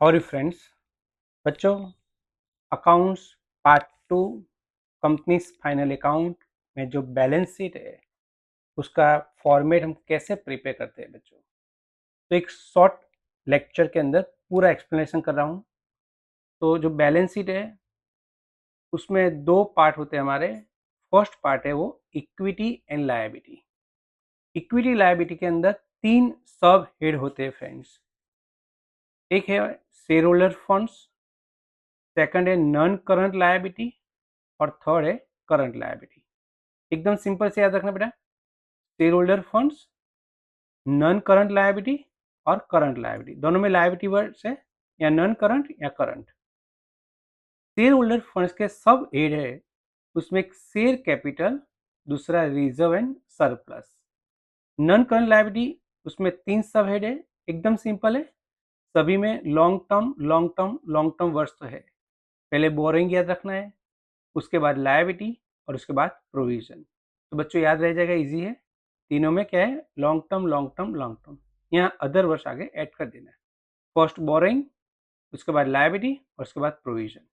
और फ्रेंड्स, बच्चों, accounts part two, companies final account में जो बैलेंस शीट है उसका फॉर्मेट हम कैसे प्रिपेयर करते हैं बच्चों। तो एक शॉर्ट लेक्चर के अंदर पूरा एक्सप्लेनेशन कर रहा हूँ। तो जो बैलेंस शीट है उसमें दो पार्ट होते हैं हमारे। फर्स्ट पार्ट है वो equity and liability. Equity liability के अंदर तीन सब हेड होते हैं फ्रेंड्स। एक है शेयर होल्डर फंड्स, सेकंड है नॉन करंट लायबिलिटी और थर्ड है करंट लायबिलिटी। एकदम सिंपल से याद रखना बेटा, share holder funds, non current liability और करंट लायबिलिटी। दोनों में लायबिलिटी वर्ड्स है, या नॉन करंट या करंट। शेयर होल्डर फंड्स के सब हेड है, उसमें एक शेयर कैपिटल, दूसरा reserve and surplus. Non current liability उसमें तीन सब हेड है, एकदम सिंपल है। सभी में long term long term long term words तो है। पहले बोरिंग याद रखना है, उसके बाद लायबिलिटी और उसके बाद प्रोविजन। तो बच्चों याद रह जाएगा, इजी है। तीनों में क्या है, long term long term long term. यहाँ अदर वर्ष आगे ऐड कर देना है। फर्स्ट बोरिंग, उसके बाद लायबिलिटी और उसके बाद प्रोविजन।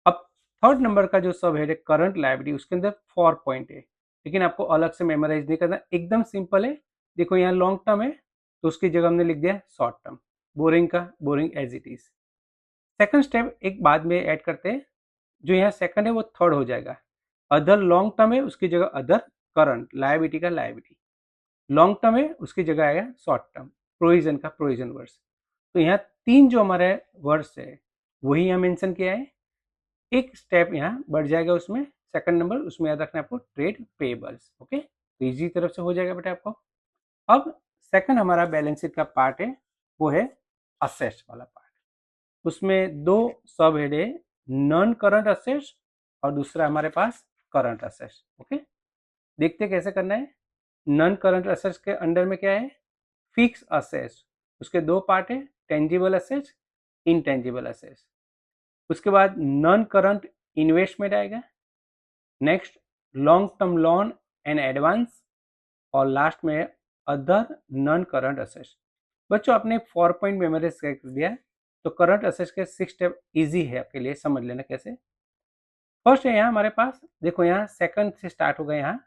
अब थर्ड नंबर का जो सब है करंट लायबिलिटी, उसके अंदर 4 पॉइंट है, लेकिन आपको अलग से मेमोराइज नहीं करना, एकदम सिंपल है। देखो यहाँ लॉन्ग टर्म है तो उसकी जगह हमने लिख दिया शॉर्ट टर्म। बोरिंग का boring as it is. Second step एक बाद में ऐड करते हैं, जो यहाँ सेकंड है वो थर्ड हो जाएगा। अदर लॉन्ग टर्म है उसकी जगह अदर करंट, लायबिलिटी का लायबिलिटी। लॉन्ग टर्म है उसकी जगह आएगा शॉर्ट टर्म, प्रोविजन का प्रोविजन वर्ड्स। तो यहाँ तीन जो हमारे वर्ड्स है वही यहाँ मेंशन किया है। एक स्टेप यहाँ बढ़ जाएगा उसमें, सेकंड नंबर उसमें याद रखना है आपको, ट्रेड पेबल्स। ओके, तो इजी तरफ से हो जाएगा बेटा आपको। अब सेकंड हमारा बैलेंस शीट का पार्ट है वो है असेट्स वाला पार्ट। उसमें दो सब हेड है, नॉन करंट असेट्स और दूसरा हमारे पास करंट असेट्स। ओके, देखते कैसे करना है। नॉन करंट असेट्स के अंडर में क्या है, फिक्स असेट्स। उसके दो पार्ट है, टेंजिबल असेट्स, इनटेंजिबल असेट्स। उसके बाद नॉन करंट इन्वेस्टमेंट आएगा। Next long term loan and advance, और लास्ट में अदर नॉन करंट असेट्स। बच्चों आपने 4 पॉइंट मेमोराइज कर दिया, तो करंट असेट्स के 6 स्टेप इजी है आपके लिए, समझ लेना कैसे। फर्स्ट है यहाँ हमारे पास, देखो यहाँ सेकंड से स्टार्ट होगा। यहाँ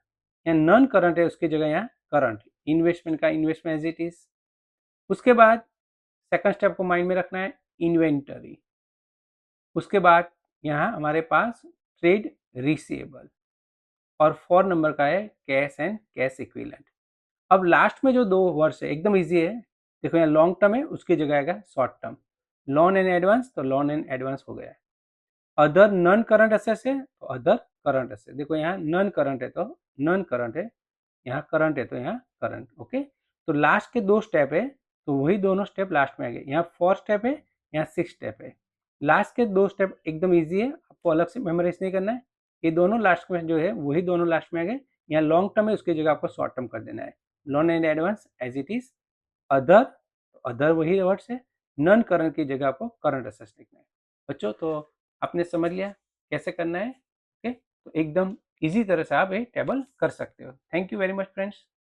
नॉन करंट है उसकी जगह यहाँ करंट, इन्वेस्टमेंट का इन्वेस्टमेंट एज इट इज। उसके बाद सेकंड स्टेप को माइंड में रखना है, इन्वेंटरी। उसके बाद यहाँ हमारे पास ट्रेड रिसीवेबल, और 4 नंबर का है कैश एंड कैश इक्विवेलेंट। अब लास्ट में जो दो वर्ड्स है एकदम इजी है। देखो यहाँ लॉन्ग टर्म है उसकी जगह आएगा short term, loan and advance, तो लोन एंड एडवांस हो गया। अदर नॉन करंट असेट्स है तो अदर करंट असेट। देखो यहाँ नॉन करंट है तो नॉन करंट है, यहाँ करंट है तो यहाँ करंट। ओके, तो लास्ट के दो स्टेप है तो वही दोनों स्टेप लास्ट में आ गए। यहाँ 4 स्टेप है, यहाँ 6 स्टेप है। लास्ट के दो स्टेप एकदम इजी है, आपको अलग से मेमोराइज नहीं करना है। ये दोनों लास्ट में जो है वही दोनों लास्ट में आ गए। यहाँ लॉन्ग टर्म है उसकी जगह आपको शॉर्ट टर्म कर देना है, loan and advance as it is. Other, other वही वर्ड्स है, नॉन करंट की जगह आपको करंट असेट्स लिखना है। बच्चों तो आपने समझ लिया कैसे करना है। ओके, तो एकदम इजी तरह से आप ये टेबल कर सकते हो। Thank you very much friends.